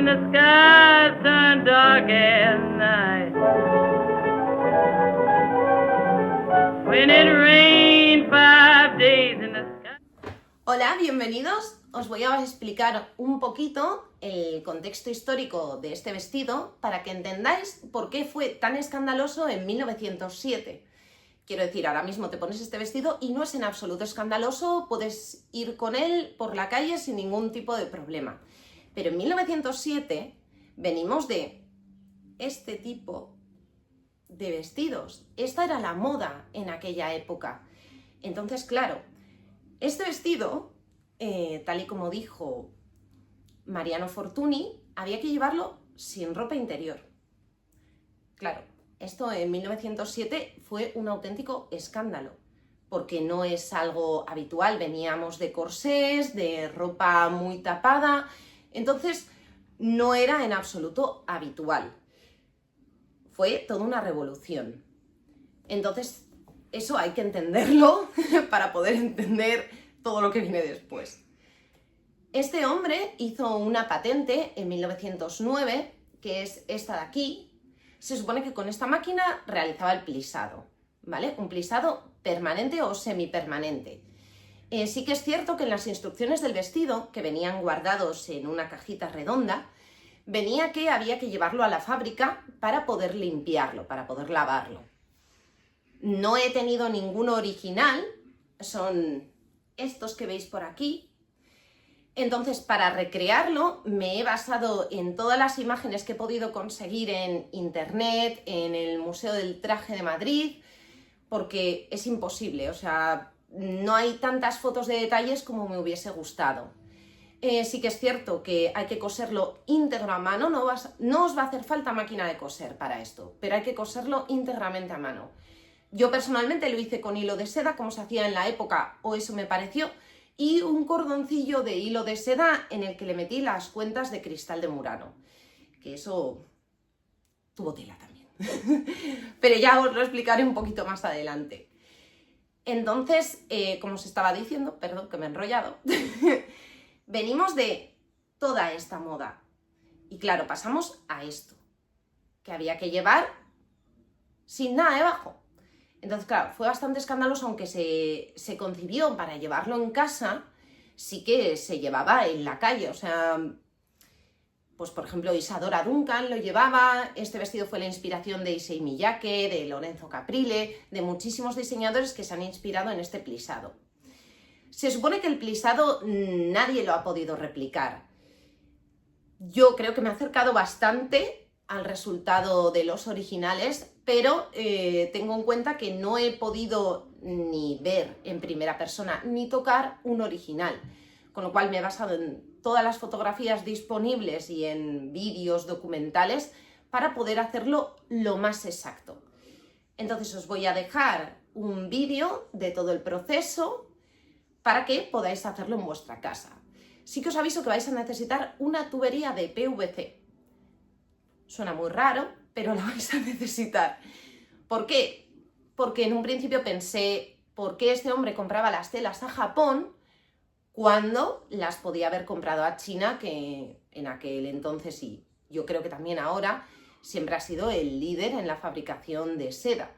the skies turn dark as night. When it rained 5 days in the sky. Hola, bienvenidos. Os voy a explicar un poquito el contexto histórico de este vestido para que entendáis por qué fue tan escandaloso en 1907. Quiero decir, ahora mismo te pones este vestido y no es en absoluto escandaloso, puedes ir con él por la calle sin ningún tipo de problema. Pero en 1907 venimos de este tipo de vestidos. Esta era la moda en aquella época. Entonces, claro, este vestido, tal y como dijo Mariano Fortuny, había que llevarlo sin ropa interior. Claro, esto en 1907 fue un auténtico escándalo, porque no es algo habitual, veníamos de corsés, de ropa muy tapada, entonces no era en absoluto habitual. Fue toda una revolución. Entonces, eso hay que entenderlo para poder entender todo lo que viene después. Este hombre hizo una patente en 1909, que es esta de aquí. Se supone que con esta máquina realizaba el plisado, ¿vale? Un plisado permanente o semipermanente. Sí que es cierto que en las instrucciones del vestido, que venían guardados en una cajita redonda, venía que había que llevarlo a la fábrica para poder limpiarlo, para poder lavarlo. No he tenido ninguno original, son estos que veis por aquí. Entonces, para recrearlo, me he basado en todas las imágenes que he podido conseguir en internet, en el Museo del Traje de Madrid, porque es imposible, o sea, no hay tantas fotos de detalles como me hubiese gustado. Sí que es cierto que hay que coserlo íntegro a mano, no os va a hacer falta máquina de coser para esto, pero hay que coserlo íntegramente a mano. Yo personalmente lo hice con hilo de seda, como se hacía en la época, o eso me pareció, y un cordoncillo de hilo de seda en el que le metí las cuentas de cristal de Murano, que eso tuvo tela también. Pero ya os lo explicaré un poquito más adelante. Entonces, como os estaba diciendo, perdón que me he enrollado, venimos de toda esta moda. Y claro, pasamos a esto, que había que llevar sin nada debajo. Entonces, claro, fue bastante escandaloso, aunque se concibió para llevarlo en casa, sí que se llevaba en la calle. O sea, pues por ejemplo, Isadora Duncan lo llevaba, este vestido fue la inspiración de Issey Miyake, de Lorenzo Caprile, de muchísimos diseñadores que se han inspirado en este plisado. Se supone que el plisado nadie lo ha podido replicar. Yo creo que me he acercado bastante al resultado de los originales, pero tengo en cuenta que no he podido ni ver en primera persona ni tocar un original, con lo cual me he basado en todas las fotografías disponibles y en vídeos documentales para poder hacerlo lo más exacto. Entonces os voy a dejar un vídeo de todo el proceso para que podáis hacerlo en vuestra casa. Sí que os aviso que vais a necesitar una tubería de PVC. Suena muy raro, pero la vais a necesitar. ¿Por qué? Porque en un principio pensé, ¿por qué este hombre compraba las telas a Japón cuando las podía haber comprado a China, que en aquel entonces, y yo creo que también ahora, siempre ha sido el líder en la fabricación de seda?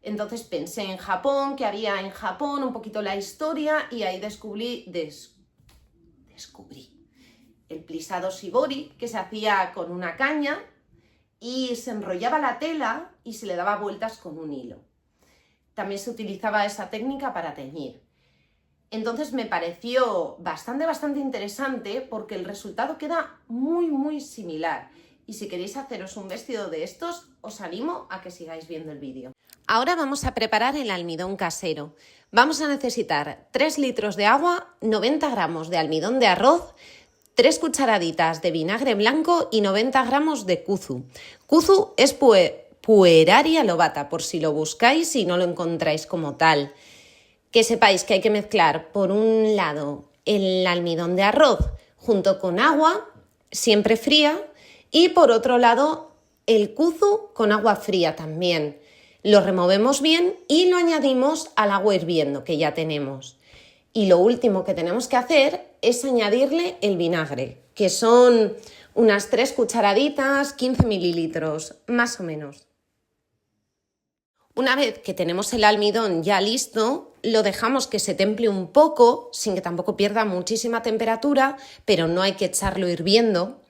Entonces pensé en Japón, que había en Japón, un poquito la historia, y ahí descubrí el plisado shibori, que se hacía con una caña y se enrollaba la tela y se le daba vueltas con un hilo. También se utilizaba esa técnica para teñir. Entonces me pareció bastante interesante porque el resultado queda muy similar. Y si queréis haceros un vestido de estos, os animo a que sigáis viendo el vídeo. Ahora vamos a preparar el almidón casero. Vamos a necesitar 3 litros de agua, 90 gramos de almidón de arroz, 3 cucharaditas de vinagre blanco y 90 gramos de kuzu. Kuzu es Pueraria lobata, por si lo buscáis y no lo encontráis como tal. Que sepáis que hay que mezclar por un lado el almidón de arroz junto con agua, siempre fría, y por otro lado el kuzu con agua fría también. Lo removemos bien y lo añadimos al agua hirviendo que ya tenemos. Y lo último que tenemos que hacer es añadirle el vinagre, que son Unas 3 cucharaditas, 15 mililitros, más o menos. Una vez que tenemos el almidón ya listo, lo dejamos que se temple un poco, sin que tampoco pierda muchísima temperatura, pero no hay que echarlo hirviendo.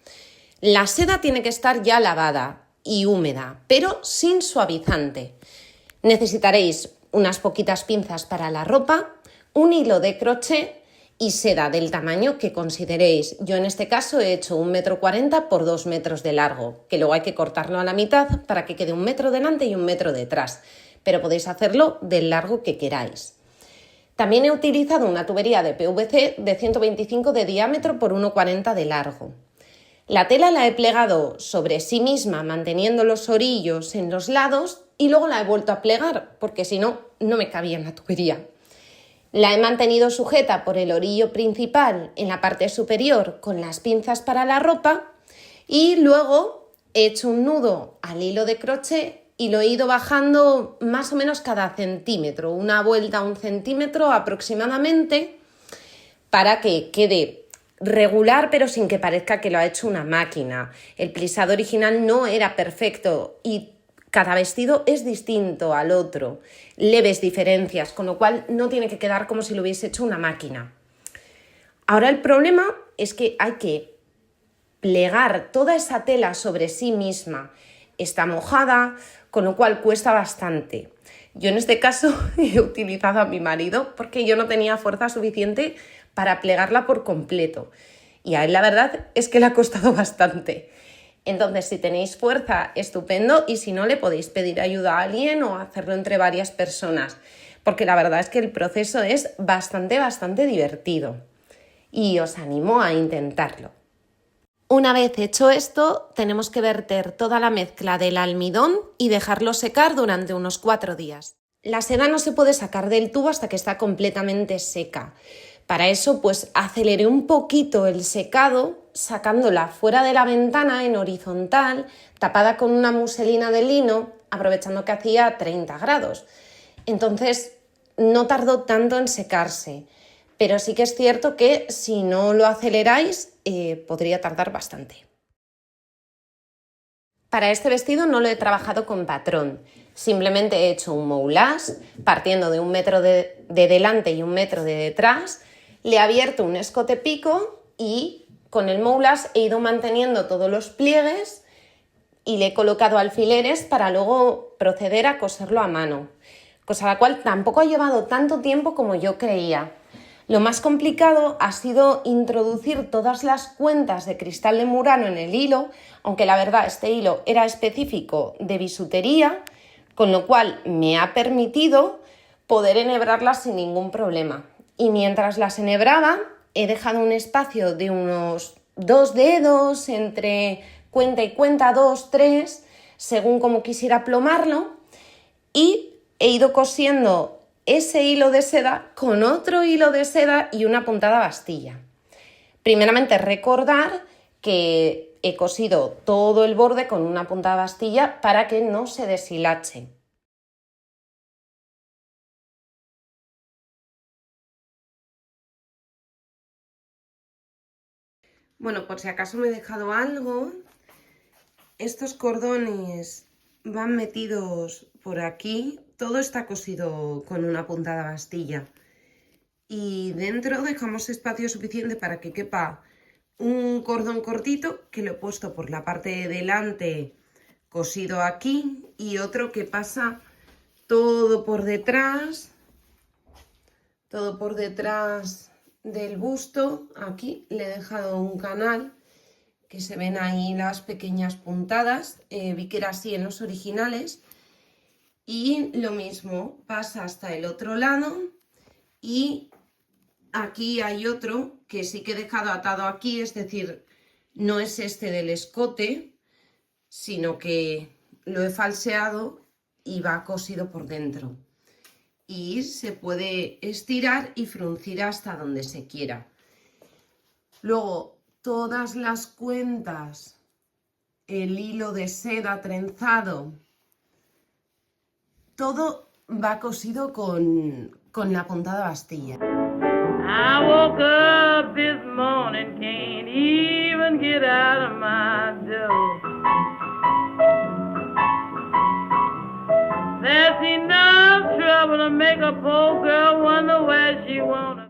La seda tiene que estar ya lavada y húmeda, pero sin suavizante. Necesitaréis unas poquitas pinzas para la ropa, un hilo de crochet y seda del tamaño que consideréis. Yo en este caso he hecho 1,40 m por 2 metros de largo, que luego hay que cortarlo a la mitad para que quede 1 metro delante y 1 metro detrás, pero podéis hacerlo del largo que queráis. También he utilizado una tubería de PVC de 125 de diámetro por 1,40 de largo. La tela la he plegado sobre sí misma manteniendo los orillos en los lados y luego la he vuelto a plegar porque si no, no me cabía en la tubería. La he mantenido sujeta por el orillo principal en la parte superior con las pinzas para la ropa y luego he hecho un nudo al hilo de crochet y lo he ido bajando más o menos cada centímetro, una vuelta a 1 centímetro aproximadamente, para que quede regular pero sin que parezca que lo ha hecho una máquina. El plisado original no era perfecto y cada vestido es distinto al otro, leves diferencias, con lo cual no tiene que quedar como si lo hubiese hecho una máquina. Ahora el problema es que hay que plegar toda esa tela sobre sí misma. Está mojada, con lo cual cuesta bastante. Yo en este caso he utilizado a mi marido porque yo no tenía fuerza suficiente para plegarla por completo. Y a él la verdad es que le ha costado bastante. Entonces, si tenéis fuerza, estupendo, y si no, le podéis pedir ayuda a alguien o hacerlo entre varias personas, porque la verdad es que el proceso es bastante divertido y os animo a intentarlo. Una vez hecho esto, tenemos que verter toda la mezcla del almidón y dejarlo secar durante unos 4 días. La seda no se puede sacar del tubo hasta que está completamente seca. Para eso, pues aceleré un poquito el secado, sacándola fuera de la ventana en horizontal, tapada con una muselina de lino, aprovechando que hacía 30 grados. Entonces, no tardó tanto en secarse, pero sí que es cierto que si no lo aceleráis, podría tardar bastante. Para este vestido no lo he trabajado con patrón, simplemente he hecho un moulage partiendo de 1 metro de delante y 1 metro de detrás. Le he abierto un escote pico y con el moulage he ido manteniendo todos los pliegues y le he colocado alfileres para luego proceder a coserlo a mano, cosa la cual tampoco ha llevado tanto tiempo como yo creía. Lo más complicado ha sido introducir todas las cuentas de cristal de Murano en el hilo, aunque la verdad este hilo era específico de bisutería, con lo cual me ha permitido poder enhebrarlas sin ningún problema. Y mientras las enhebraba, he dejado un espacio de unos 2 dedos entre cuenta y cuenta, 2, 3, según como quisiera plomarlo, y he ido cosiendo ese hilo de seda con otro hilo de seda y una puntada bastilla. Primeramente recordar que he cosido todo el borde con una puntada bastilla para que no se deshilache. Bueno, por si acaso me he dejado algo, estos cordones van metidos por aquí, todo está cosido con una puntada bastilla y dentro dejamos espacio suficiente para que quepa un cordón cortito que lo he puesto por la parte de delante cosido aquí y otro que pasa todo por detrás del busto. Aquí le he dejado un canal que se ven ahí las pequeñas puntadas, vi que era así en los originales, y lo mismo pasa hasta el otro lado y aquí hay otro que sí que he dejado atado aquí, es decir, no es este del escote, sino que lo he falseado y va cosido por dentro. Y se puede estirar y fruncir hasta donde se quiera. Luego, todas las cuentas, el hilo de seda trenzado, todo va cosido con la puntada bastilla. I woke up this morning, can't even get out of my There's enough trouble to make a poor girl wonder where she wanna